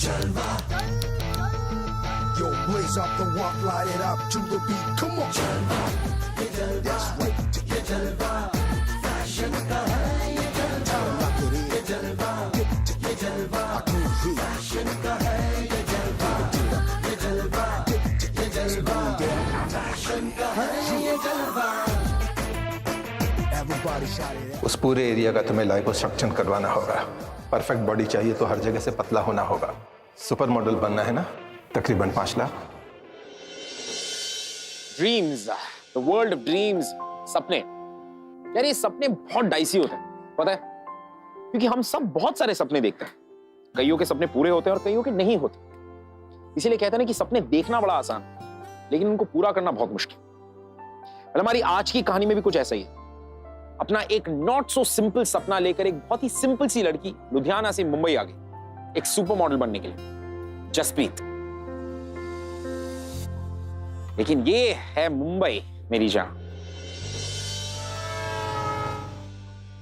Yo, blaze up the walk, light it up to the beat. Come on. That's right. Fashion ka hai ye jalwa. Ye jalwa. Ye jalwa. I can hear. Fashion ka hai ye jalwa. Ye jalwa. Ye jalwa. Fashion ka hai ye jalwa. Everybody shout it out. उस पूरे area का तुम्हें liposuction करवाना होगा। Perfect body चाहिए तो हर जगह से पतला होना होगा। सुपर मॉडल बनना है ना, तकरीबन 5 lakh. Dreams, the world of dreams, सपने। यार ये सपने बहुत डाइसी होते हैं, पता है? क्योंकि हम सब बहुत सारे सपने देखते हैं। कईयों के सपने पूरे होते हैं और कईयों के नहीं होते। इसीलिए कहते हैं ना कि सपने देखना बड़ा आसान, लेकिन उनको पूरा करना बहुत मुश्किल। हमारी आज की कहानी में भी कुछ ऐसा ही है। अपना एक नॉट सो सिंपल सपना लेकर एक बहुत ही सिंपल सी लड़की लुधियाना से मुंबई आ गई एक सुपर मॉडल बनने के लिए, जसप्रीत। लेकिन ये है मुंबई मेरी जान।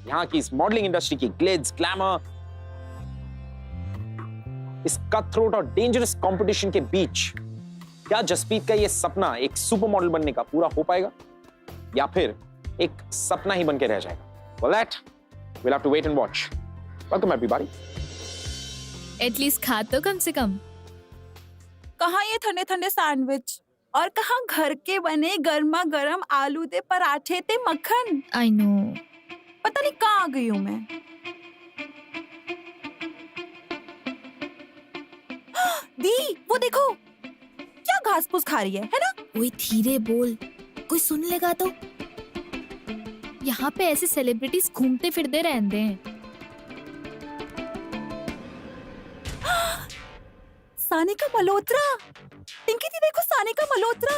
यहां की इस मॉडलिंग इंडस्ट्री की ग्लिट्स, ग्लैमर, इस कटथ्रोट और डेंजरस कंपटीशन के बीच क्या जसप्रीत का ये सपना एक सुपर मॉडल बनने का पूरा हो पाएगा या फिर एक सपना ही बन के रह जाएगा? Well, that we'll have to wait and watch. Welcome everybody. At least खा तो कम से कम। कहाँ ये ठंडे ठंडे सैंडविच और कहाँ घर के बने गर्मा गर्म आलू दे पराठे ते मक्खन। आई नो, पता नहीं कहाँ आ गई हूँ मैं। दी वो देखो क्या घास फूस खा रही है ना? ओए धीरे बोल, कोई सुन लेगा तो। यहाँ पे ऐसे सेलिब्रिटीज घूमते फिरते रहते हैं। सानिका मल्होत्रा, टिंकी दी देखो सानिका मल्होत्रा।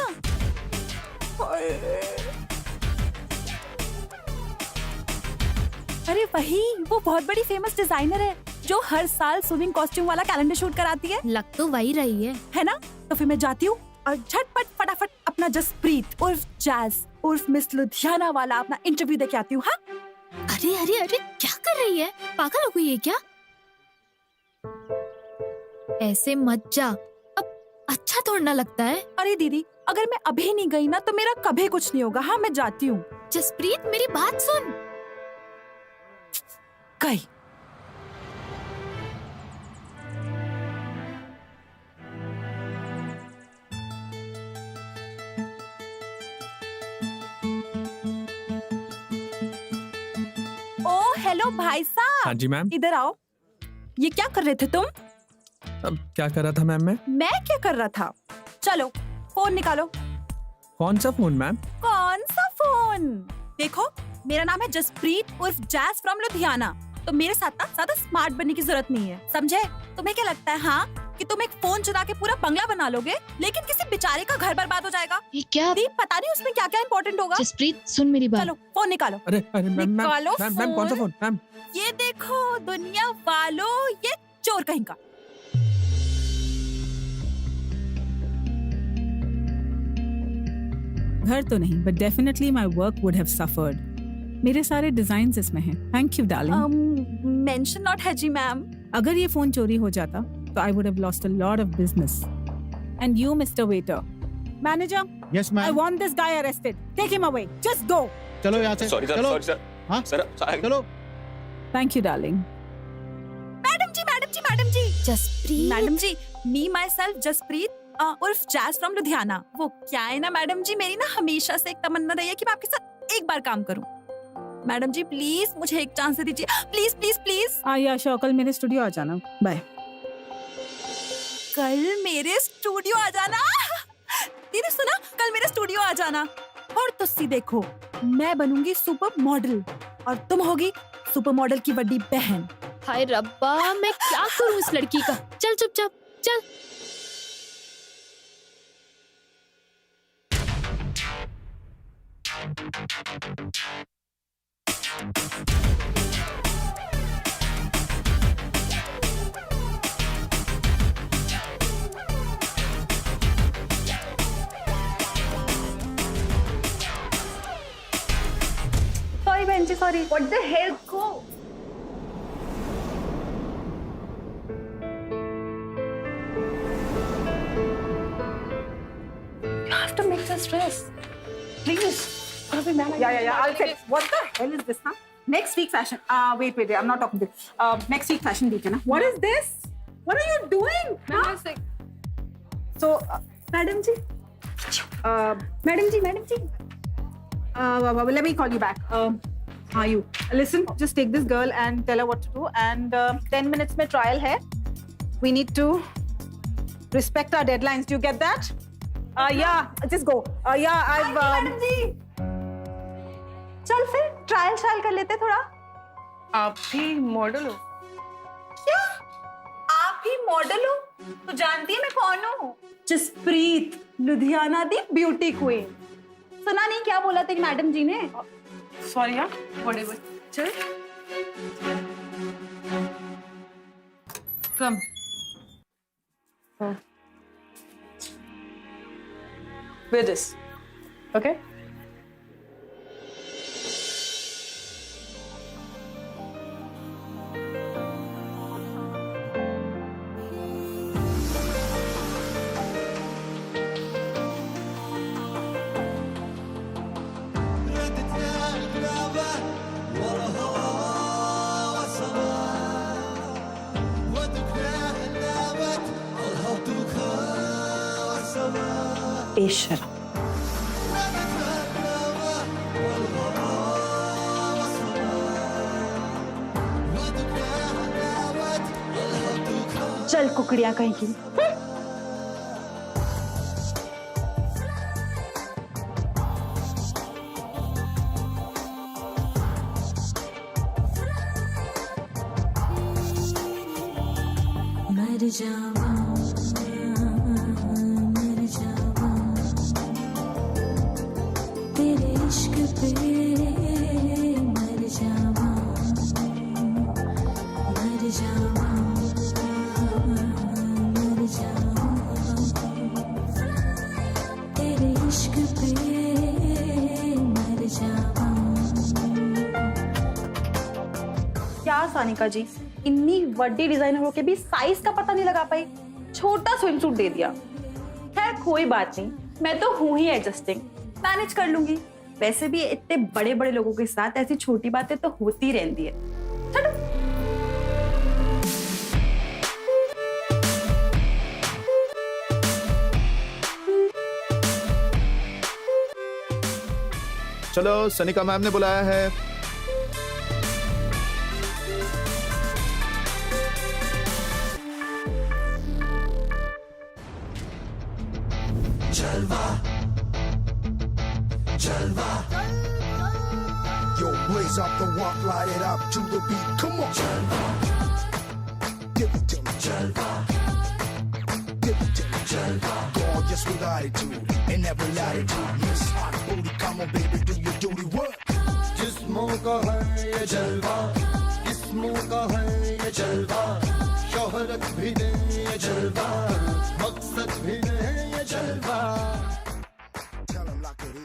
अरे वही, वो बहुत बड़ी फेमस डिजाइनर है जो हर साल स्विमिंग कॉस्ट्यूम वाला कैलेंडर शूट कराती है। लग तो वही रही है ना? तो फिर मैं जाती हूँ और झटपट फटाफट अपना जसप्रीत उर्फ जैज उर्फ मिस लुधियाना वाला अपना इंटरव्यू देके आती हूँ। हाँ? अरे अरे अरे क्या कर रही है? पागल हो गई है क्या? ऐसे मत जा, अब अच्छा थोड़ा ना लगता है। अरे दीदी, अगर मैं अभी नहीं गई ना तो मेरा कभी कुछ नहीं होगा। हाँ मैं जाती हूँ। जसप्रीत मेरी बात सुन। गई। ओ हेलो भाई साहब। हाँ जी मैम। इधर आओ। ये क्या कर रहे थे तुम? अब क्या कर रहा था मैम मैं क्या कर रहा था? चलो फोन निकालो। कौन सा फोन मैम? कौन सा फोन? देखो मेरा नाम है जसप्रीत उर्फ जैज फ्रॉम लुधियाना। तो मेरे साथ ना ज्यादा स्मार्ट बनने की जरूरत नहीं है, समझे? तुम्हें क्या लगता है हाँ कि तुम एक फोन चुरा के पूरा बंगला बना लोगे लेकिन किसी बेचारे का घर बर्बाद हो जाएगा? ये क्या? पता नहीं उसमें क्या क्या इम्पोर्टेंट होगा। जसप्रीत सुन मेरी बात। चलो फोन निकालो। अरे अरे मैम निकालो मैम कौन सा फोन मैम? ये देखो दुनिया वालों, ये चोर कहीं का। घर तो नहीं, but definitely my work would have suffered. मेरे सारे डिजाइन्स इसमें हैं। Thank you, darling. Mention not है जी मैम। अगर ये फोन चोरी हो जाता तो I would have lost a lot of business. And you, Mr. Waiter, manager. Yes, I ma'am. want this guy arrested. Take him away. Just go. चलो यहाँ से। सॉरी सर, चलो। Sorry sir. हाँ? सर चलो। Thank you, darling. Madam ji, madam ji, madam ji. Jaspreet madam ji, me myself Jaspreet उर्फ Jazz from Ludhiana. वो क्या है ना मैडम जी, मेरी ना हमेशा से एक तमन्ना रही है कि मैं आपके साथ एक बार काम करूं। मैडम जी प्लीज मुझे एक चांस दे दीजिए, प्लीज प्लीज प्लीज। आशा, कल मेरे स्टूडियो आ जाना। बाय। कल मेरे स्टूडियो आ जाना? दीदी सुना, कल मेरे स्टूडियो आ जाना। और तुसी देखो, मैं बनूंगी सुपर मॉडल और तुम होगी सुपर मॉडल की बड़ी बहन। हाय रब्बा, मैं क्या करूं इस लड़की का? चल चुपचाप चल। सॉरी बहन जी, sorry. What the hell, go. have to make the stress. Please. Yeah. I'll check. What the hell is this, huh? Next week fashion. Wait. I'm not talking to you. Next week fashion week, na? What is this? What are you doing? Huh? So, Madam Ji. Madam Ji. Let me call you back. How are you? Listen, just take this girl and tell her what to do. And 10 minutes में trial है. We need to respect our deadlines. Do you get that? Yeah, just go. Yeah, I've. Madam जी, चल फिर trial कर लेते थोड़ा। आप भी मॉडल हो? क्या? आप ही मॉडल हो? तू जानती है मैं कौन हूँ? जसप्रीत, लुधियाना दी ब्यूटी क्वीन। सुना नहीं क्या बोला तेरी मैडम जी ने? सॉरी यार, व्हाटएवर। चल। कम। Wear this, okay? बेशर्म। चल कुकड़ियां कहीं की। मर जावा तेरे इश्क पे, मर जावा मर जावा तेरे इश्क पे, मर जावा। क्या सानिका जी, इतनी बड़ी डिजाइनर होके भी साइज का पता नहीं लगा पाई, छोटा स्विम सूट दे दिया। खैर कोई बात नहीं, मैं तो हूं ही एडजस्टिंग, मैनेज कर लूंगी। वैसे भी इतने बड़े बड़े लोगों के साथ ऐसी छोटी बातें तो होती रहती है। चलो। चलो, सनिका मैम ने बुलाया है। Jalva. Yo, blaze up the walk, light it up to the beat. Come on. Jalva. Give it to me. Jalva. Give it to me. Jalva. Gorgeous with attitude and every latitude. Miss Hot Booty, come on, baby, do your duty work. जिस्मों का है ये जलवा, किस्मों का है ये जलवा, शोहरत भी दे ये जलवा, मकसद भी दे ये जलवा। Tell 'em like it is.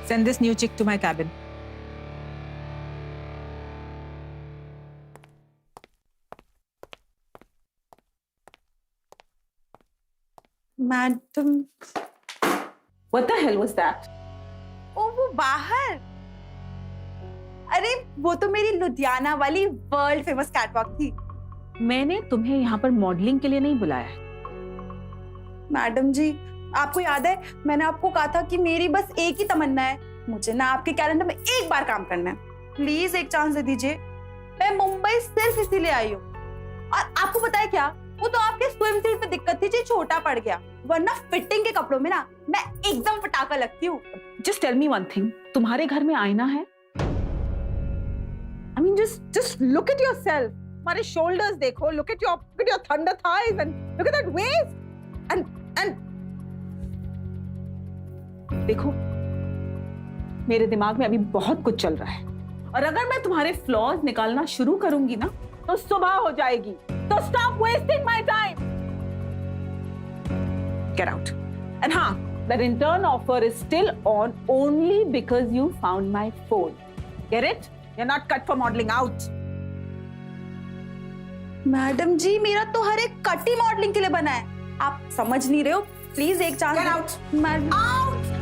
Send this new chick to my cabin. Madam, What the hell was that? ओ वो बाहर। अरे वो तो मेरी लुधियाना वाली वर्ल्ड फेमस कैटवॉक थी। मैंने तुम्हें यहाँ पर मॉडलिंग के लिए नहीं बुलाया है। मैडम जी, आपको याद है मैंने आपको कहा था कि मेरी बस एक ही तमन्ना है, मुझे ना आपके कैलेंडर में एक बार काम करना है। प्लीज एक चांस दे दीजिए। मैं मुंबई सिर्फ इसीलिए आई हूँ। और आपको पता है क्या, वो तो आपके स्विम सूट में दिक्कत थी जी, छोटा पड़ गया, वरना फिटिंग के कपड़ों में ना मैं एकदम पटाखा लगती हूँ। Just tell me one thing, तुम्हारे घर में आईना है? I mean, just look at yourself. तुम्हारे shoulders देखो, look at your thunder thighs and look at that waist and देखो, मेरे दिमाग में अभी बहुत कुछ चल रहा है और अगर मैं तुम्हारे फ्लॉज निकालना शुरू करूंगी ना तो सुबह हो जाएगी। तो stop wasting my time. Get out. And हाँ, that intern offer is still on only because you found my phone. Get it? You're not cut for modeling out. Madam जी, मेरा तो हर एक कट ही मॉडलिंग के लिए बना है, आप समझ नहीं रहे हो। प्लीज एक chance. Get out. Madam Out.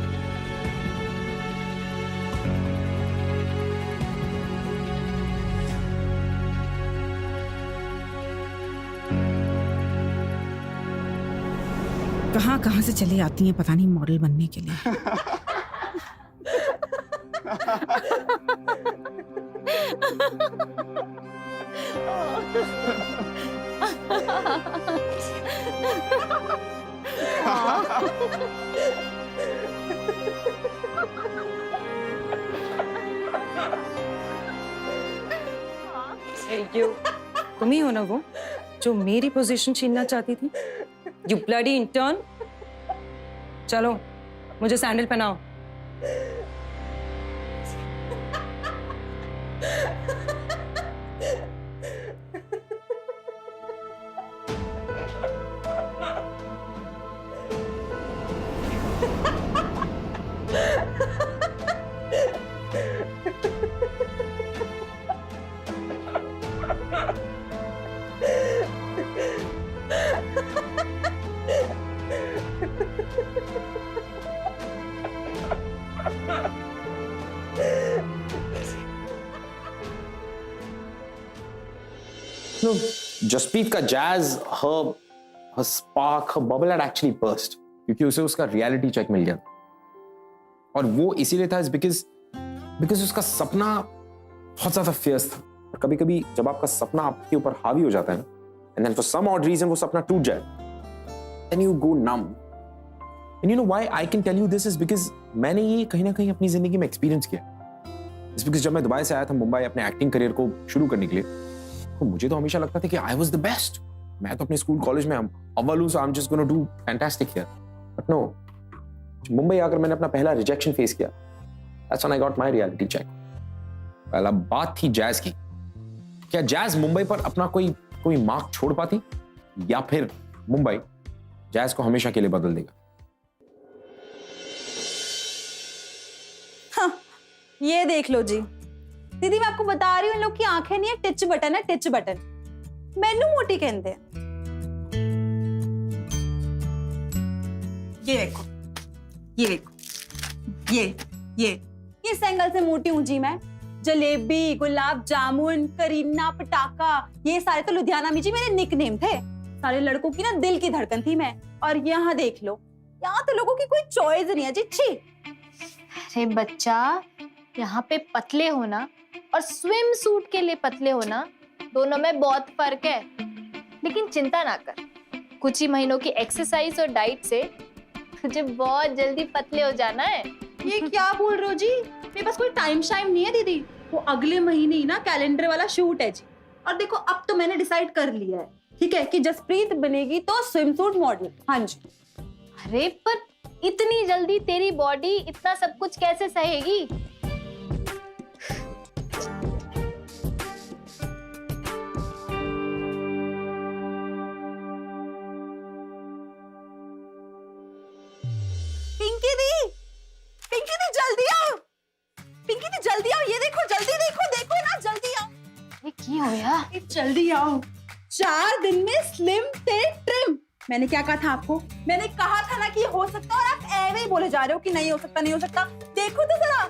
कहाँ से चली आती हैं पता नहीं मॉडल बनने के लिए। तुम ही हो ना वो जो मेरी पोजीशन छीनना चाहती थी? You bloody intern. चलो मुझे सैंडल पहनाओ। No, जसप्रीत का jazz, her spark, her bubble had actually burst क्योंकि उसे उसका reality check मिल गया और वो इसीलिए था because उसका सपना बहुत ज्यादा fierce था और कभी-कभी जब आपका सपना आपके ऊपर हावी हो जाता है ना and then for some odd reason वो सपना टूट जाए then you go numb and you know why I can tell you this is because मैंने ये कहीं ना कहीं अपनी जिंदगी में experience किया It's because जब मैं दुबई से आया था मुंबई अपने एक्टिंग करियर को शुरू करने के लिए तो मुझे तो हमेशा लगता था कि I was the best. मैं तो अपने स्कूल कॉलेज में अव्वल हूं, so I'm just going to do fantastic here. But no, Mumbai आकर मैंने अपना पहला रिजेक्शन फेस किया. That's when I got my reality check. पहला बात थी जैज की. क्या जैज मुंबई पर अपना कोई मार्क छोड़ पाती या फिर मुंबई जैज को हमेशा के लिए बदल देगा? हाँ, ये देख लो जी दीदी, मैं आपको बता रही हूँ इन लोग की आंखें नहीं है, टिच बटन है, टिच बटन। मैनू मोटी कहते हैं। ये देखो, ये देखो, ये इस एंगल से मोटी हूँ जी मैं। जलेबी, गुलाब जामुन, करीना, पटाखा, ये सारे तो लुधियाना में जी मेरे निकनेम थे। सारे लड़कों की ना दिल की धड़कन थी मैं। और यहाँ देख लो, यहाँ तो लोगों की कोई चॉइस नहीं है जी। छी। अरे बच्चा, यहाँ पे पतले होना और स्विम सूट के लिए पतले होना दोनों में बहुत फर्क है। लेकिन चिंता ना कर, कुछ ही महीनों की एक्सरसाइज और डाइट से तुझे बहुत जल्दी पतले हो जाना है। ये क्या बोल रहे हो जी? मेरे पास कोई टाइम शाइम नहीं है दीदी। वो अगले महीने ही ना कैलेंडर वाला शूट है जी। और देखो अब तो मैंने डिसाइड कर लिया है, ठीक है, कि जसप्रीत बनेगी तो स्विम सूट मॉडल। हाँ जी। अरे पर इतनी जल्दी तेरी बॉडी इतना सब कुछ कैसे सहेगी? पिंकी दी जल्दी आओ। पिंकी दी जल्दी आओ, ये देखो, जल्दी देखो ना, जल्दी आओ। ये की होया? जल्दी आओ। 4 दिन में स्लिम ते ट्रिम। मैंने क्या कहा था आपको? मैंने कहा था ना कि हो सकता है, और आप ऐवे ही बोले जा रहे हो कि नहीं हो सकता, नहीं हो सकता। देखो तो जरा।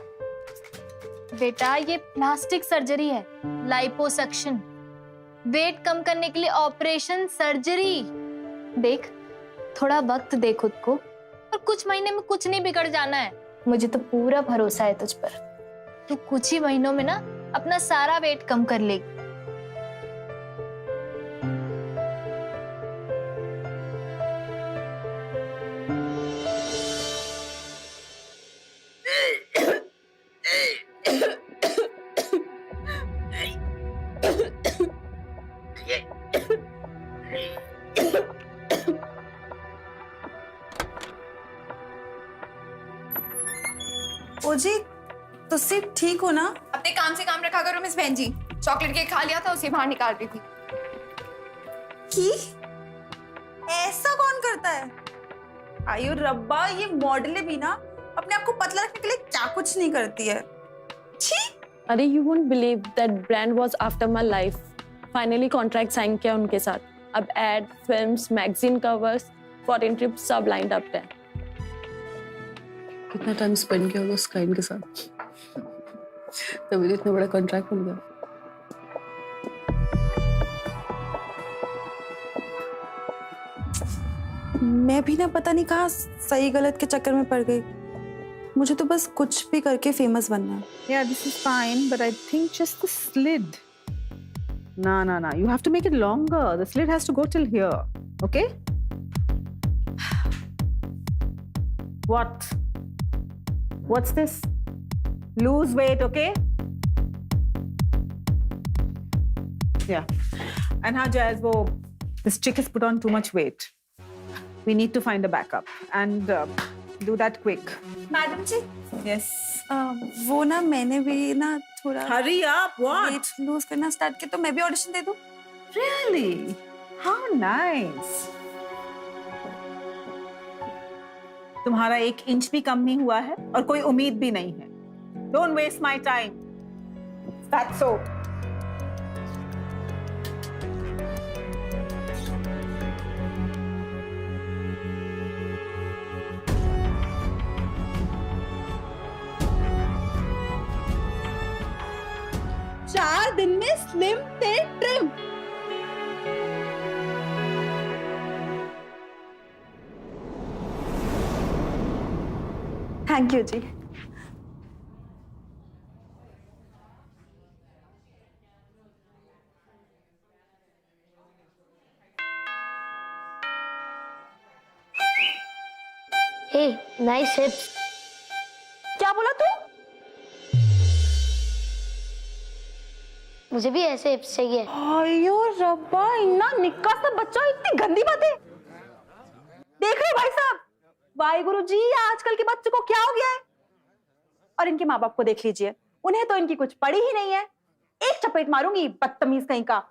बेटा ये प्लास्टिक सर्जरी है, लाइपोसक्शन, वेट कम करने के लिए ऑपरेशन सर्जरी। देख, थोड़ा वक्त दे खुद को और कुछ महीने में कुछ नहीं बिगड़ जाना है। मुझे तो पूरा भरोसा है तुझ पर। तू कुछ ही महीनों में ना अपना सारा वेट कम कर लेगी। तुसी ठीक हो ना? अपने काम से काम रखा करो मिस बहन जी। चॉकलेट केक खा लिया था, उसे बाहर निकाल रही थी। की ऐसा कौन करता है? आयो रब्बा, ये मॉडलें भी ना अपने आप को पतला रखने के लिए क्या कुछ नहीं करती है। छी। अरे you won't believe that brand was after my life. Finally contract sign किया उनके साथ. अब ad, films, magazine covers, foreign trips सब lined up है. कितना टाइम स्पेंड किया होगा उस क्लाइंट के साथ, तभी इतना बड़ा कॉन्ट्रैक्ट मिल गया। मैं भी ना पता नहीं कहाँ सही गलत के चक्कर में पड़ गई। मुझे तो बस कुछ भी करके फेमस बनना है। Yeah, this is fine, but I think just the slit. No. You have to make it longer. The slit has to go till here. Okay? What? What's this? Lose weight, okay? Yeah. And हाँ Jazz, this chick has put on too much weight. We need to find a backup and do that quick. Madam ji, Yes. वो ना मैंने भी ना थोड़ा Hurry up! What? Weight lose करना start किया, तो मैं भी ऑडिशन दे दूं? Really? How nice. तुम्हारा 1 इंच भी कम नहीं हुआ है और कोई उम्मीद भी नहीं है. Don't waste my time. That's so. चार दिन में स्लिम थे trim. Thank you ji. Hey, nice hips. क्या बोला तू? मुझे भी ऐसे हिप्स चाहिए। आयो रब्बा, इन्ना निक्का सा बच्चा, इतनी गंदी बातें। देख रहे हो भाई साहब, वाहिगुरु जी, आजकल के बच्चों को क्या हो गया है? और इनके माँ बाप को देख लीजिए, उन्हें तो इनकी कुछ पड़ी ही नहीं है। एक चपेट मारूंगी, बदतमीज कहीं का।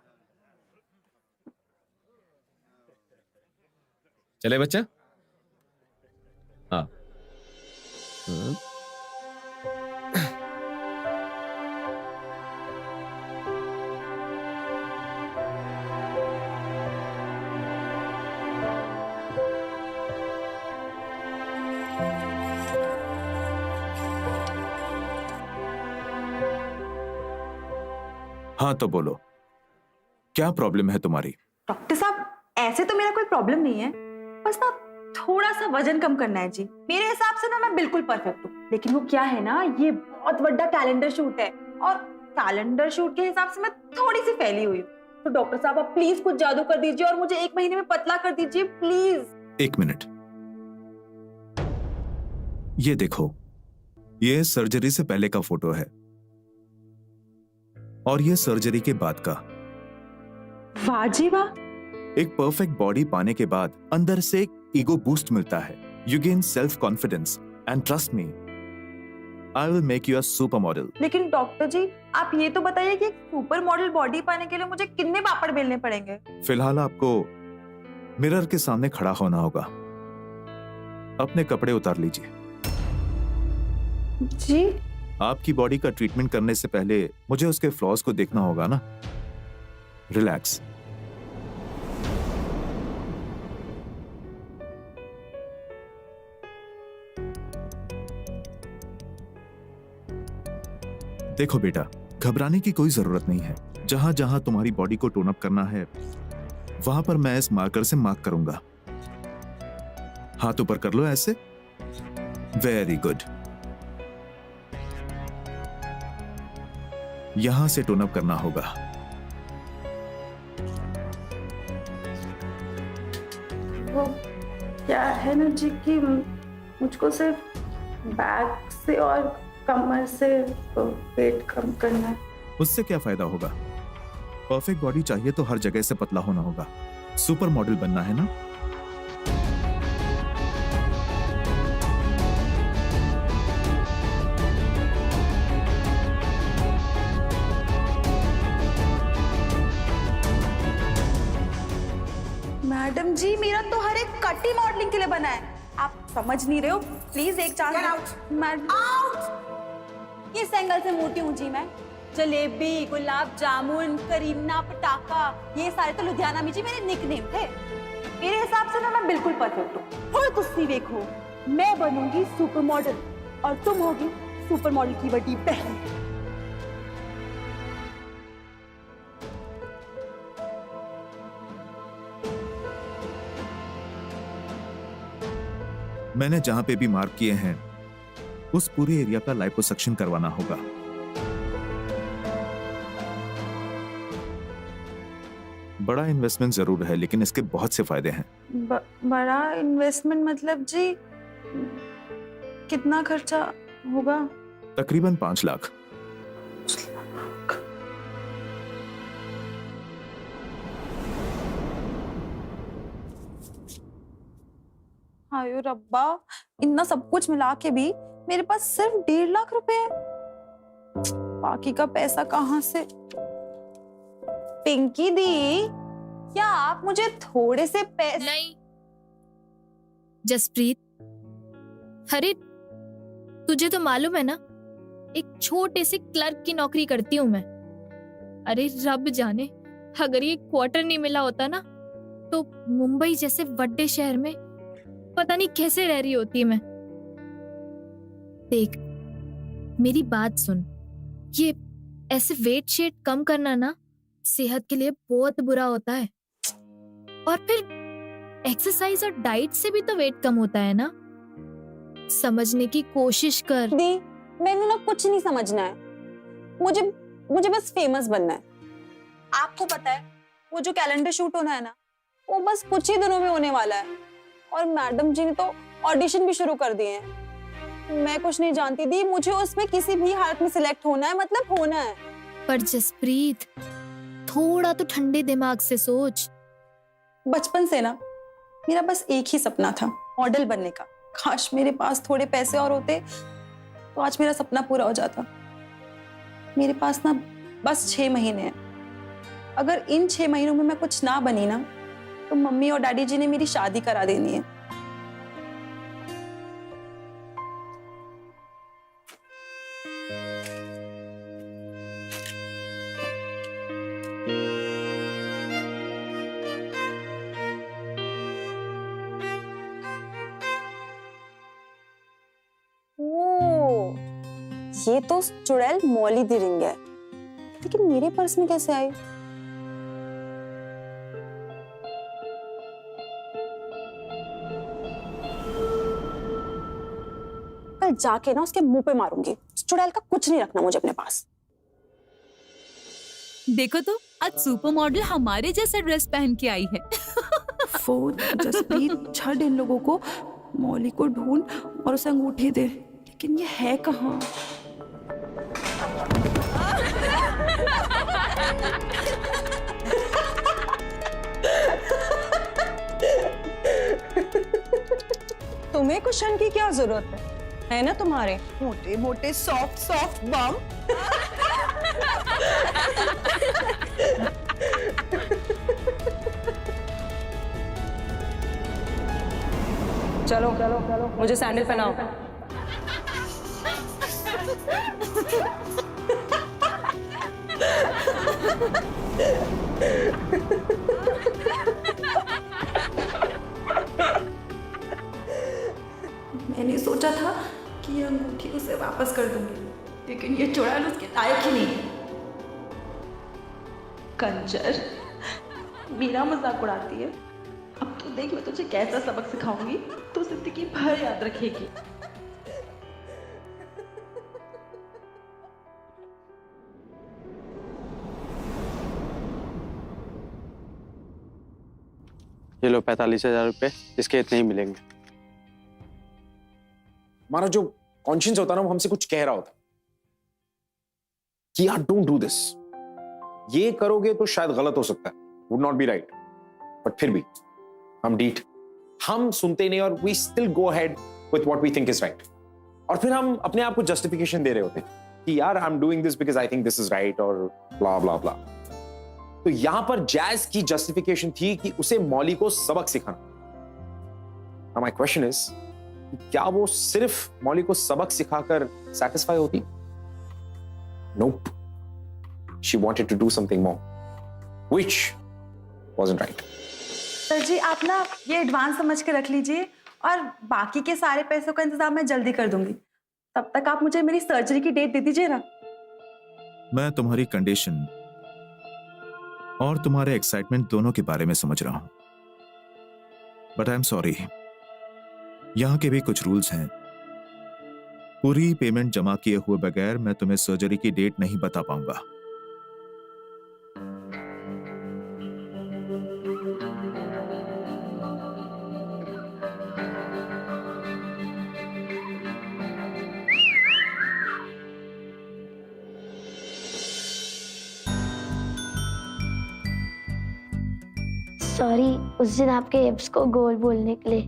चले बच्चा। हाँ। हाँ तो बोलो, क्या प्रॉब्लम है तुम्हारी? डॉक्टर साहब, ऐसे तो मेरा कोई प्रॉब्लम नहीं है, बस ना थोड़ा सा वजन कम करना है जी। मेरे हिसाब से ना मैं बिल्कुल परफेक्ट हूँ, लेकिन वो क्या है ना, ये बहुत बड़ा कैलेंडर शूट है और कैलेंडर शूट के हिसाब से मैं थोड़ी सी फैली हुई हूँ। तो डॉक्टर साहब, आप प्लीज कुछ जादू कर दीजिए और मुझे 1 महीने में पतला कर दीजिए प्लीज। 1 मिनट, ये देखो, ये सर्जरी से पहले का फोटो है और ये सर्जरी के बाद का। वाह जी वाह। एक परफेक्ट बॉडी पाने के बाद अंदर से एक ईगो बूस्ट मिलता है। You gain self confidence and trust me, I will make you a super model. लेकिन डॉक्टर जी, आप ये तो बताइए कि सुपर मॉडल बॉडी पाने के लिए मुझे कितने पापड़ बेलने पड़ेंगे? फिलहाल आपको मिरर के सामने खड़ा होना होगा। अपने कपड़े उतार लीजिए। जी? आपकी बॉडी का ट्रीटमेंट करने से पहले मुझे उसके फ्लॉज को देखना होगा ना। रिलैक्स। देखो बेटा, घबराने की कोई जरूरत नहीं है। जहां जहां तुम्हारी बॉडी को टोन अप करना है, वहां पर मैं इस मार्कर से मार्क करूंगा। हाथ ऊपर कर लो ऐसे। Very good. यहां से टोन अप करना होगा। वो क्या है ना जी कि मुझको सिर्फ बैक से और कमर से वेट कम करना है। उससे क्या फायदा होगा? परफेक्ट बॉडी चाहिए तो हर जगह से पतला होना होगा। सुपर मॉडल बनना है ना। मैडम जी मेरा तो हर एक कटी मॉडलिंग के लिए बना है, आप समझ नहीं रहे हो। प्लीज एक चांस। मैडम किस एंगल से मोटी हूँ जी मैं? जलेबी, गुलाब जामुन, करीना, पटाखा, ये सारे तो लुधियाना में जी मेरे निकनेम थे। मेरे हिसाब से ना मैं बिल्कुल परफेक्ट हूँ। और तुसी देखो, मैं बनूंगी सुपर मॉडल और तुम होगी सुपर मॉडल की बड़ी बहन। मैंने जहां पे भी मार्क किए हैं उस पूरे एरिया का लाइपोसक्शन करवाना होगा। बड़ा इन्वेस्टमेंट जरूर है लेकिन इसके बहुत से फायदे हैं। बड़ा इन्वेस्टमेंट मतलब जी कितना खर्चा होगा? तकरीबन 5 लाख। हायो रब्बा, इतना सब कुछ मिला के भी मेरे पास सिर्फ 1.5 लाख रुपए है। बाकी का पैसा कहाँ से? पिंकी दी, क्या आप मुझे थोड़े से पैसे? नहीं जसप्रीत, अरे तुझे तो मालूम है ना, एक छोटे से क्लर्क की नौकरी करती हूँ मैं। अरे रब जाने, अगर ये क्वार्टर नहीं मिला होता ना तो मुंबई जैसे बड़े शहर में पता नहीं कैसे रह रही होती मैं। देख मेरी बात सुन, ये ऐसे वेट शेट कम करना ना सेहत के लिए बहुत बुरा होता है, और फिर एक्सरसाइज और डाइट से भी तो वेट कम होता है ना। समझने की कोशिश कर। दी, मैंने ना कुछ नहीं समझना है, मुझे बस फेमस बनना है। आपको पता है वो जो कैलेंडर शूट होना है ना, वो बस कुछ ही दिनों में होने वाला है, और मैडम जी ने तो ऑडिशन भी शुरू कर दिए हैं। मैं कुछ नहीं जानती दी, मुझे उसमें किसी भी हालत में सिलेक्ट होना है, मतलब होना है। पर जसप्रीत थोड़ा तो ठंडे दिमाग से सोच। बचपन से ना मेरा बस एक ही सपना था, मॉडल बनने का। काश मेरे पास थोड़े पैसे और होते तो आज मेरा सपना पूरा हो जाता। मेरे पास ना बस 6 महीने हैं। अगर इन 6 महीनों में मैं कुछ ना बनी ना तो मम्मी और डैडी जी ने मेरी शादी करा देनी है। ओह, ये तो चुड़ैल मौली दी रिंग है, लेकिन मेरे पर्स में कैसे आई? कल जाके ना उसके मुंह पे मारूंगी। चुड़ैल का कुछ नहीं रखना मुझे अपने पास। देखो तो आज सुपर मॉडल हमारे जैसा ड्रेस पहन के आई है। जसप्रीत, छड़ इन लोगों को, मौली को ढूंढ और उसे अंगूठी दे। लेकिन ये है कहाँ? तुम्हें कुशन की क्या जरूरत है ना तुम्हारे मोटे मोटे सॉफ्ट बम। चलो मुझे सैंडल पहनाओ। मैंने सोचा था कि ये अंगूठी उसे वापस कर दूंगी, लेकिन ये चुड़ैल उसके लायक ही नहीं। कंजर, मेरा मजाक उड़ाती है। अब तो देख मैं तुझे कैसा सबक सिखाऊंगी, तो जिंदगी भर याद रखेगी। ये लो 45,000 रुपए, इसके इतने ही मिलेंगे। हमारा जो कॉन्शियंस होता है ना, वो हमसे कुछ कह रहा होता कि यार डोंट डू दिस, ये करोगे तो शायद गलत हो सकता है, would not be right, but फिर भी हम डीट, हम सुनते नहीं और we still go ahead with what we think is right. और फिर हम अपने आप को जस्टिफिकेशन दे रहे होते हैं कि यार I am doing this because I think this is right और ब्ला ब्ला ब्ला। तो यहां पर जैज की जस्टिफिकेशन थी कि उसे मॉली को सबक सिखाना। Now my question is, क्या वो सिर्फ मॉली को सबक सिखाकर सेटिस्फाई होती? Nope. She wanted to do something more, which wasn't right. Sir जी आप ना ये एडवांस समझ के रख लीजिए और बाकी के सारे पैसों का इंतजाम मैं जल्दी कर दूंगी। तब तक आप मुझे मेरी सर्जरी की डेट दे दीजिए ना। मैं तुम्हारी कंडीशन और तुम्हारे एक्साइटमेंट दोनों के बारे में समझ रहा हूं, बट आई एम सॉरी, यहां के भी कुछ रूल्स हैं। पूरी पेमेंट जमा किए हुए बगैर मैं तुम्हें सर्जरी की डेट नहीं बता पाऊंगा। सॉरी उस दिन आपके एब्स को गोल बोलने के लिए।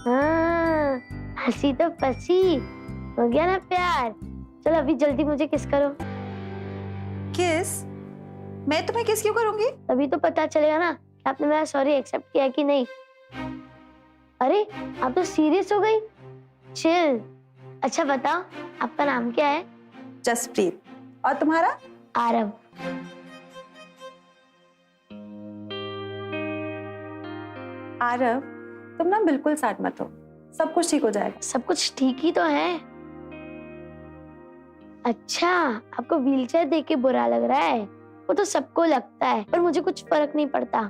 हाँ, हंसी तो फंसी, हो गया ना प्यार। चलो अभी जल्दी मुझे किस करो। किस? मैं तुम्हें किस क्यों करूंगी? तभी तो पता चलेगा ना कि आपने मेरा सॉरी एक्सेप्ट किया कि नहीं। अरे आप तो सीरियस हो गई। चिल। अच्छा बताओ आपका नाम क्या है? जसप्रीत। और तुम्हारा? आरव। आरव तुम ना बिल्कुल सैड मत हो, सब कुछ ठीक हो जाएगा। सब कुछ ठीक ही तो है। अच्छा आपको व्हीलचेयर देख के बुरा लग रहा है? वो तो सबको लगता है, पर मुझे कुछ फर्क नहीं पड़ता।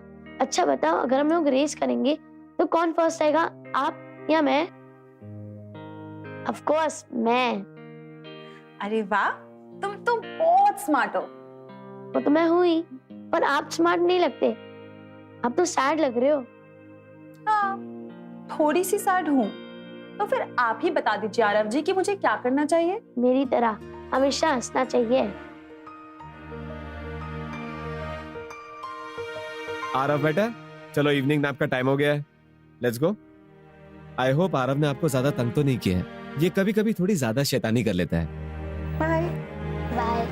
अच्छा बताओ अगर हम लोग रेस करेंगे तो कौन फर्स्ट आएगा, आप या मैं? ऑफ कोर्स मैं। अरे वाह, तुम तो बहुत स्मार्ट हो। वो तो मैं हूँ ही, पर आप स्मार्ट नहीं लगते। आप तो सैड लग रहे हो। हाँ, थोड़ी सी सैड हूँ। तो फिर आप ही बता दीजिए आरव जी कि मुझे क्या करना चाहिए। मेरी तरह हमेशा हंसना चाहिए। आरव बेटा चलो, इवनिंग नैप का टाइम हो गया है, let's go. I hope Aarav ने आपको ज्यादा तंग तो नहीं किया है, ये कभी कभी थोड़ी ज्यादा शैतानी कर लेता है। Bye bye.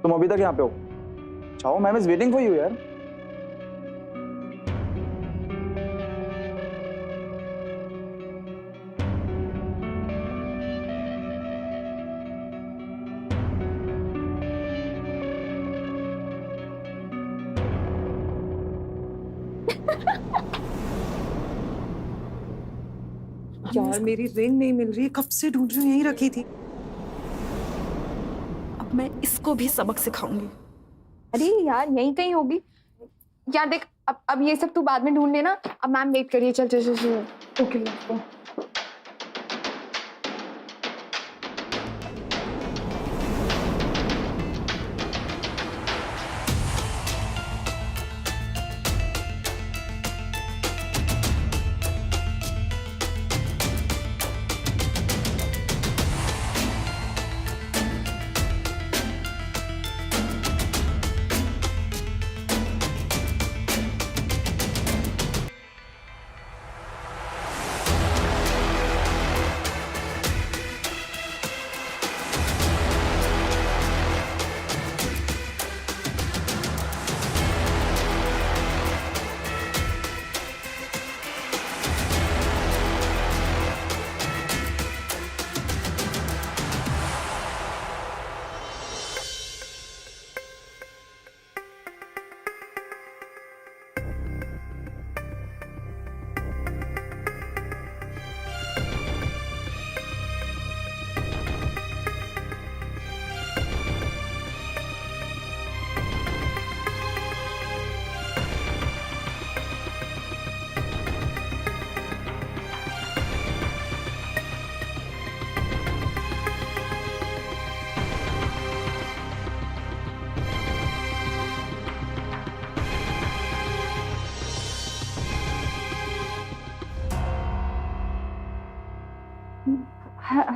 तुम अभी तक यहाँ पे हो? चाहो ma'am is waiting for you यार। यार मेरी रिंग नहीं मिल रही, कब से ढूंढ रही हूँ, यहीं रखी थी। अब मैं इसको भी सबक सिखाऊंगी। अरे यार यहीं कहीं होगी। यार देख अब ये सब तू बाद में ढूंढ लेना, अब मैम वेट करिए। चल चल चल। Okay let's go.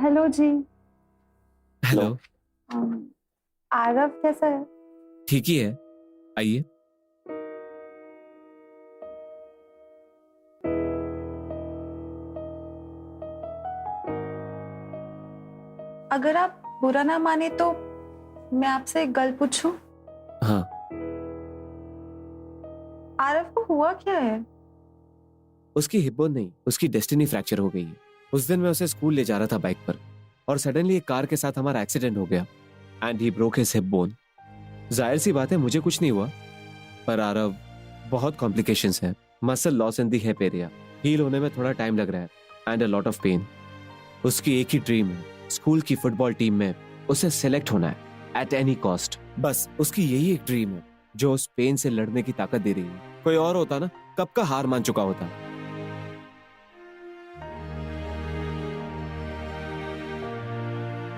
Hello ji. Hello. Aarav कैसा है? ठीक ही है, आइए। अगर आप बुरा ना माने तो मैं आपसे एक गल पूछूं? हाँ। आरव को हुआ क्या है? उसकी हिप बोन नहीं, उसकी डेस्टिनी फ्रैक्चर हो गई है। उस दिन मैं उसे स्कूल ले जा रहा था बाइक पर और सडनली एक कार के साथ हमारा एक्सीडेंट हो गया and he broke his hip bone. जाहिर सी बात है मुझे कुछ नहीं हुआ, पर आरव बहुत कॉम्प्लिकेशंस हैं। Muscle loss in the hip area, heal होने में थोड़ा टाइम लग रहा है and a lot of pain. उसकी एक ही ड्रीम है, स्कूल की फुटबॉल टीम में उसे सिलेक्ट होना है एट एनी कॉस्ट। बस उसकी यही एक ड्रीम है जो उस पेन से लड़ने की ताकत दे रही है। कोई और होता ना कब का हार मान चुका होता।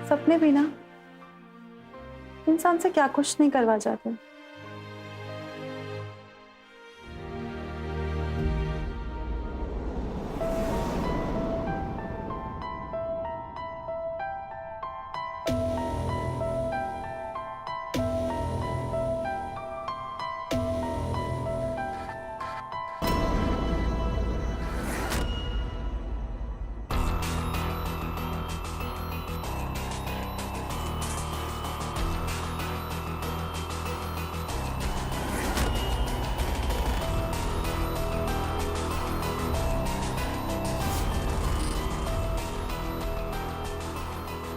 सपने भी ना इंसान से क्या कुछ नहीं करवा जाते।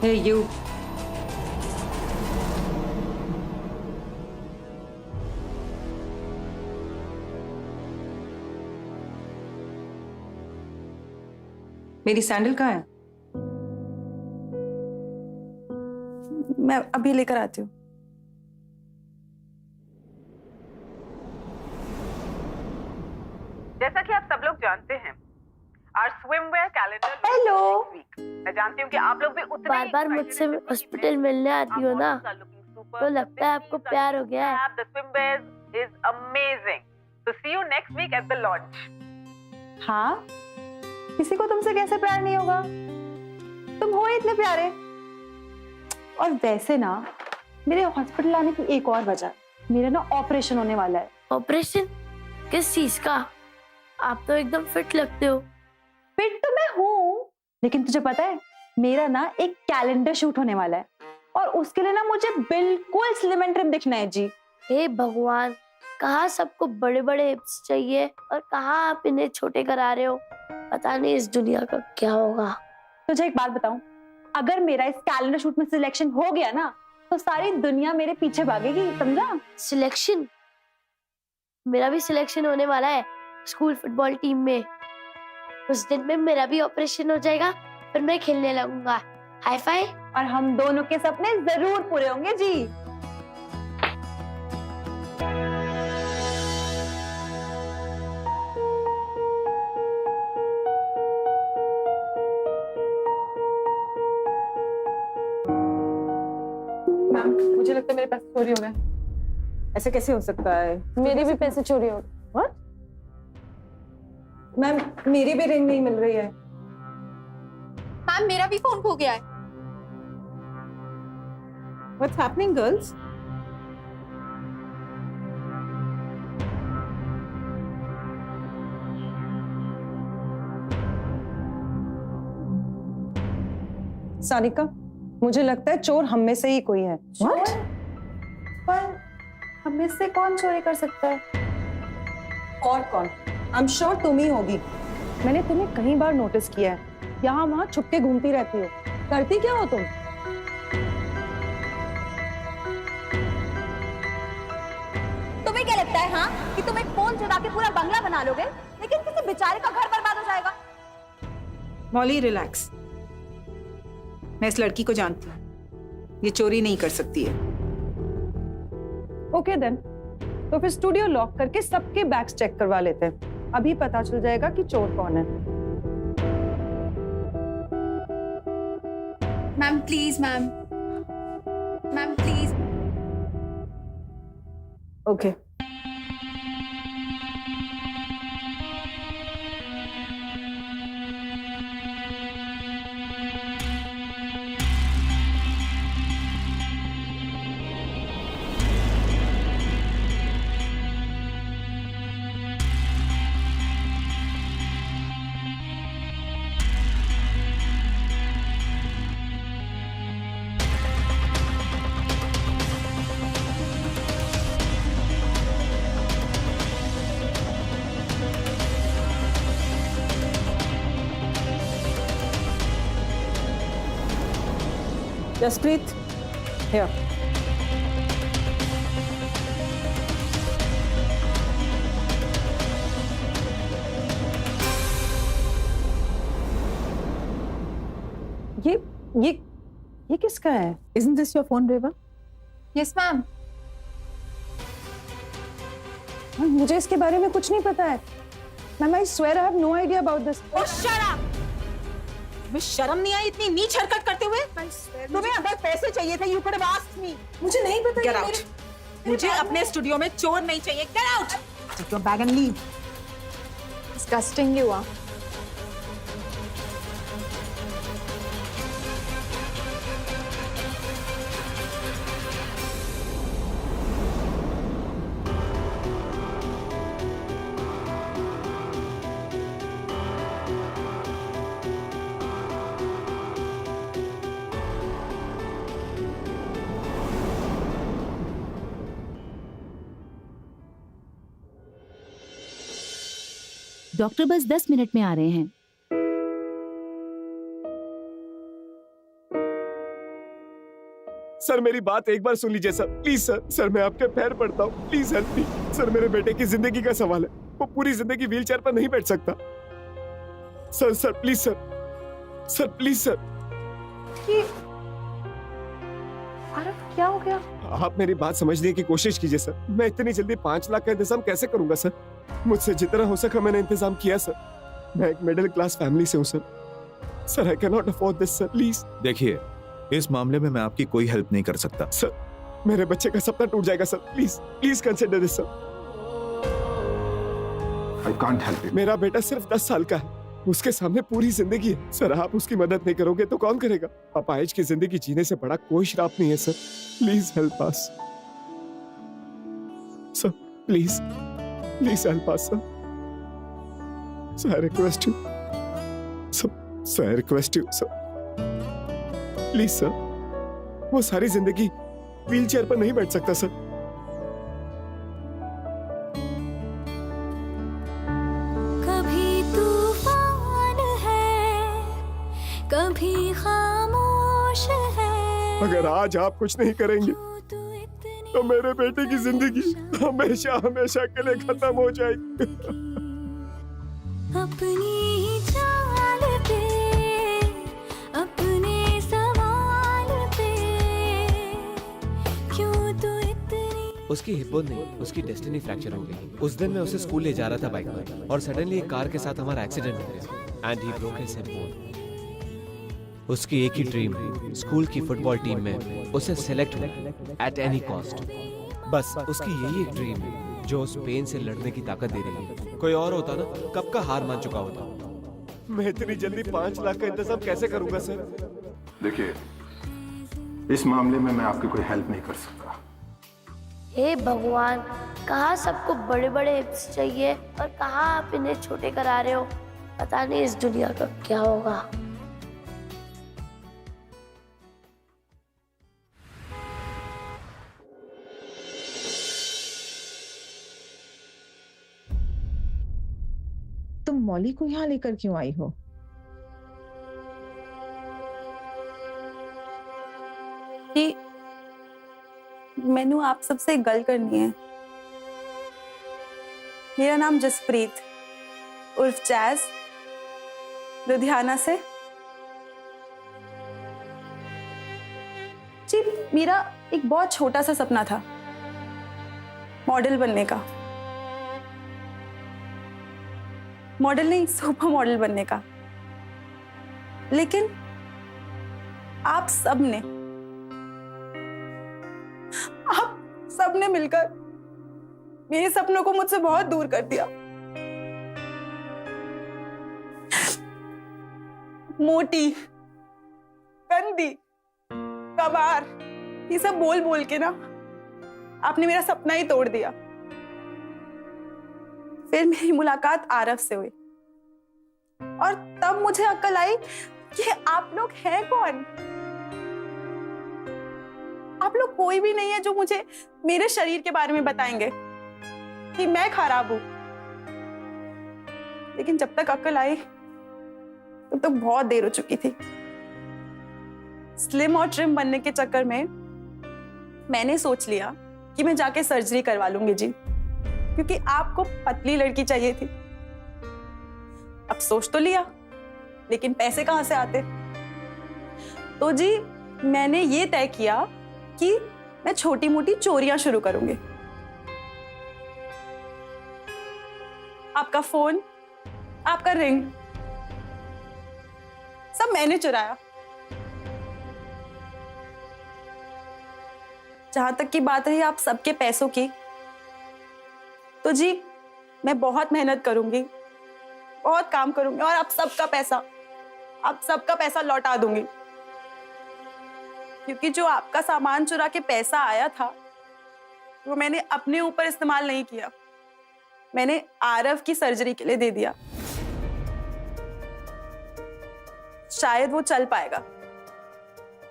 Hey, you. मेरी सैंडल कहाँ है? मैं अभी लेकर आती हूँ। जैसा कि आप सब लोग जानते हैं, our swimwear calendar हेलो। मैं जानती हूँ कि आप लोग भी उतने बार बार मुझसे हॉस्पिटल मिलने आती हो ना, तो लगता है आपको प्यार हो गया है। The swimwear is amazing. So see you next week at the launch. हाँ, किसी को तुमसे कैसे प्यार नहीं होगा? तुम हो इतने प्यारे। और वैसे ना मेरे हॉस्पिटल आने की एक और वजह, मेरा ना ऑपरेशन होने वाला है। ऑपरेशन? किस चीज का? आप तो एकदम फिट लगते हो। फिट तो मैं हूँ, लेकिन तुझे पता है मेरा ना एक कैलेंडर शूट होने वाला है और उसके लिए ना मुझे बिल्कुल स्लिम एंड ट्रिम दिखना है जी। हे भगवान, कहाँ सबको बड़े बड़े हिप्स चाहिए और कहाँ आप इन्हें छोटे करा रहे हो। पता नहीं इस दुनिया का क्या होगा। तुझे एक बात बताऊं, अगर मेरा इस कैलेंडर शूट में सिलेक्शन हो गया ना तो सारी दुनिया मेरे पीछे भागेगी, समझा? सिलेक्शन? मेरा भी सिलेक्शन होने वाला है स्कूल फुटबॉल टीम में। उस दिन में मेरा भी ऑपरेशन हो जाएगा, फिर मैं खेलने लगूंगा। Hi fi. और हम दोनों के सपने जरूर पूरे होंगे जी। मैम, मुझे लगता है मेरे पैसे चोरी हो गए। ऐसे कैसे हो सकता है? मेरे भी पैसे चोरी हो गए। What? मैम, मेरी भी रिंग नहीं मिल रही है। मैम, मेरा भी फोन खो गया है। What's happening, girls? सारिका, मुझे लगता है चोर हम में से ही कोई है। What? पर हमें से कौन चोरी कर सकता है? और कौन? आई एम श्योर तुम ही होगी। मैंने तुम्हें कई बार नोटिस किया है, यहाँ वहाँ छुप के घूमती रहती हो। करती क्या हो तुम? तुम्हें क्या लगता है हाँ कि तुम एक फोन चुरा के पूरा बंगला बना लोगे, लेकिन किसी बेचारे का घर बर्बाद हो जाएगा? Molly, relax. मैं इस लड़की को जानती हूँ, ये चोरी नहीं कर सकती है। ओके देन, तो फिर स्टूडियो लॉक करके सबके बैग्स चेक करवा लेते हैं। अभी पता चल जाएगा कि चोर कौन है। Ma'am please, ma'am please. Okay. Jaspreet, here. ये किसका है? Isn't this your phone, Reva? Yes ma'am. मुझे इसके बारे में कुछ नहीं पता है। Ma'am, I swear I have no idea about this. Oh, shut up! तुम्हें शर्म नहीं आई इतनी नीच हरकत करते हुए? तुम्हें अगर पैसे चाहिए थे, you could have asked me. मुझे नहीं पता। Get out. मुझे अपने स्टूडियो में चोर नहीं चाहिए। Get out. Take your bag and leave. Disgusting you are. Doctor बस 10 मिनट में आ रहे हैं। सर मेरी बात एक बार सुन लीजिए सर, प्लीज सर। सर मैं आपके पैर पड़ता हूँ, प्लीज हेल्प मी। सर मेरे बेटे की जिंदगी का सवाल है, वो पूरी जिंदगी व्हीलचेयर पर नहीं बैठ सकता। Sir sir please sir, sir please sir. क्या हो गया? आप मेरी बात समझने की कोशिश कीजिए सर। मैं इतनी जल्दी 5 लाख का इंतजाम कैसे करूंगा सर? मुझसे जितना हो सका मैंने इंतजाम किया सर। मैं एक मिडिल क्लास फैमिली से हूँ sir. Sir I can not afford this sir, please. देखिए, इस मामले में मैं आपकी कोई हेल्प नहीं कर सकता। सर मेरे बच्चे का सपना टूट जाएगा sir, please please consider this sir. I can't help you. मेरा बेटा सिर्फ 10 साल का है, उसके सामने पूरी जिंदगी है। सर आप उसकी मदद नहीं करोगे तो कौन करेगा? अपाहिज की जिंदगी जीने से बड़ा कोई श्राप नहीं है sir. Please help us sir, please please help us sir. Sir I request you sir, I request you sir, please sir. वो सारी जिंदगी व्हीलचेयर पर नहीं बैठ सकता सर। कभी तूफान है, कभी खामोश है। अगर आज आप कुछ नहीं करेंगे तो मेरे बेटे की जिंदगी हमेशा हमेशा के लिए खत्म हो जाएगी। अपनी चाल पे, अपने सवाल पे, क्यों तू इतनी। उसकी हिप बोन नहीं, उसकी डेस्टिनी फ्रैक्चर हो गई। उस दिन मैं उसे स्कूल ले जा रहा था बाइक पर, और सडनली एक कार के साथ हमारा एक्सीडेंट हो गया and he broke his hip bone. उसकी एक ही ड्रीम है, स्कूल की फुटबॉल टीम में उसे सेलेक्ट होना एट एनी कॉस्ट। बस उसकी यही एक ड्रीम है जो उस पेन से लड़ने की ताकत दे रही है। कोई और होता ना कब का हार मान चुका होता। मैं इतनी जल्दी 5 लाख का इंतजाम कैसे करूंगा सर? देखिए, इस मामले में मैं आपकी कोई हेल्प नहीं कर सकता। हे भगवान, कहाँ सबको बड़े बड़े हिप्स चाहिए और कहाँ आप इन्हें छोटे करा रहे हो। पता नहीं इस दुनिया का क्या होगा। तुम मॉली को यहाँ लेकर क्यों आई हो? कि मैनू आप सबसे एक गल करनी है। मेरा नाम जसप्रीत उर्फ जैज, लुधियाना से। जी, मेरा एक बहुत छोटा सा सपना था, मॉडल बनने का। मॉडल नहीं, सुपर मॉडल बनने का। लेकिन आप सबने मिलकर मेरे सपनों को मुझसे बहुत दूर कर दिया। मोटी, गंदी, कबार, ये सब बोल बोल के ना आपने मेरा सपना ही तोड़ दिया। फिर मेरी मुलाकात आरव से हुई और तब मुझे अक्ल आई कि आप लोग हैं कौन। आप लोग कोई भी नहीं है जो मुझे मेरे शरीर के बारे में बताएंगे कि मैं खराब हूं। लेकिन जब तक अक्ल आई तब तक बहुत देर हो चुकी थी। स्लिम और ट्रिम बनने के चक्कर में मैंने सोच लिया कि मैं जाके सर्जरी करवा लूंगी जी, क्योंकि आपको पतली लड़की चाहिए थी। अब सोच तो लिया, लेकिन पैसे कहां से आते? तो जी मैंने ये तय किया कि मैं छोटी मोटी चोरियां शुरू करूंगी। आपका फोन, आपका रिंग, सब मैंने चुराया। जहां तक की बात रही आप सबके पैसों की, तो जी मैं बहुत मेहनत करूंगी, बहुत काम करूंगी और आप सबका पैसा लौटा दूंगी। क्योंकि जो आपका सामान चुरा के पैसा आया था वो मैंने अपने ऊपर इस्तेमाल नहीं किया, मैंने आरव की सर्जरी के लिए दे दिया। शायद वो चल पाएगा,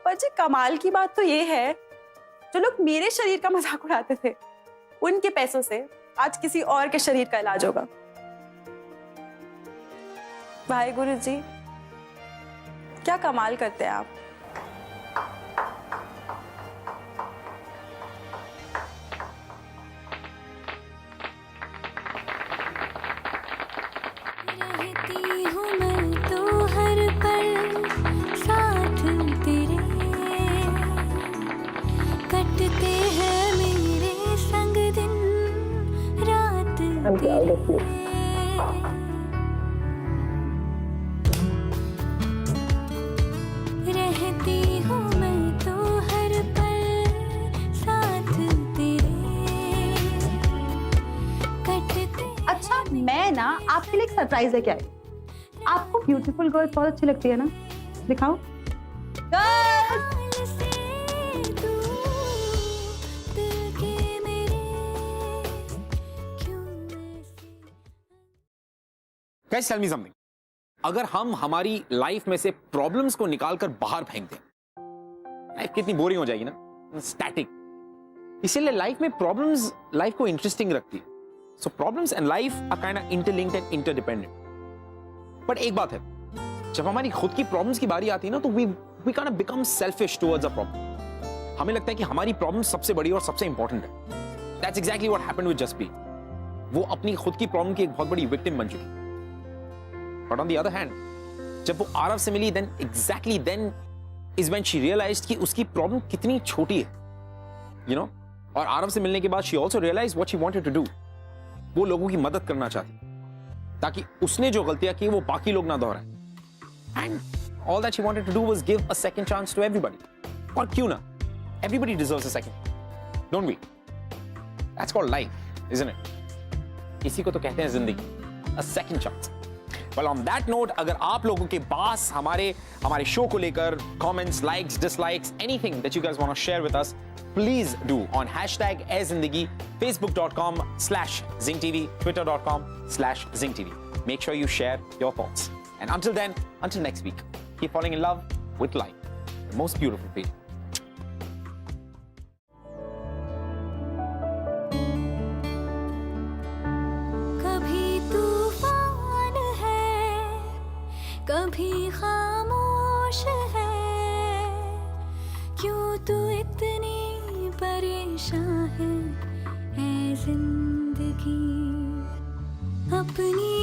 पर जी कमाल की बात तो ये है, जो लोग मेरे शरीर का मजाक उड़ाते थे उनके पैसों से आज किसी और के शरीर का इलाज होगा। भाई गुरु जी, क्या कमाल करते हैं आप। रहती हूँ मैं तो हर पल साथ तेरे, कटते हैं मेरे संग दिन रात तेरे। रहती हूँ मैं तो हर पल साथ तेरे, कटते। अच्छा, मैं ना आपके लिए एक सरप्राइज लेके आई। आपको ब्यूटीफुल गर्ल्स बहुत अच्छी लगती है ना? दिखाओ। Girls, guys tell me something, अगर हम हमारी लाइफ में से प्रॉब्लम्स को निकालकर बाहर फेंक दें, लाइफ कितनी बोरिंग हो जाएगी ना, स्टैटिक। इसीलिए लाइफ में प्रॉब्लम्स लाइफ को इंटरेस्टिंग रखती है। So problems and life are kind of interlinked and interdependent. But एक बात है, जब हमारी खुद की प्रॉब्लम्स की बारी आती है ना, तो we kind of become selfish towards a problem. हमें लगता है कि हमारी प्रॉब्लम सबसे बड़ी और सबसे इंपॉर्टेंट है। That's exactly what happened with Jaspreet. वो अपनी खुद की प्रॉब्लम की एक बहुत बड़ी विक्टिम बन चुकी। But on the other hand, जब वो आरव से मिली, then exactly then is when she realized कि उसकी प्रॉब्लम कितनी छोटी है, यू नो। और आरव से मिलने के बाद she also realised what she wanted to do. वो लोगों की मदद करना चाहती, ताकि उसने जो गलतियां की वो बाकी लोग ना दोहराएं। And all that she wanted to do was give a second chance to everybody. और क्यों ना, everybody deserves a second, don't we? That's called life, isn't it? इसी को तो कहते हैं जिंदगी, a second chance. Well, on that note, अगर आप लोगों के पास हमारे शो को लेकर comments, likes, dislikes, anything that you guys want to share with us, please do on #AirZindagi, Facebook.com/ZingTV, Twitter.com/ZingTV. Make sure you share your thoughts. And until then, until next week, keep falling in love with life, the most beautiful feeling. कभी खामोश है, क्यों तू इतनी परेशान है ऐ जिंदगी। अपनी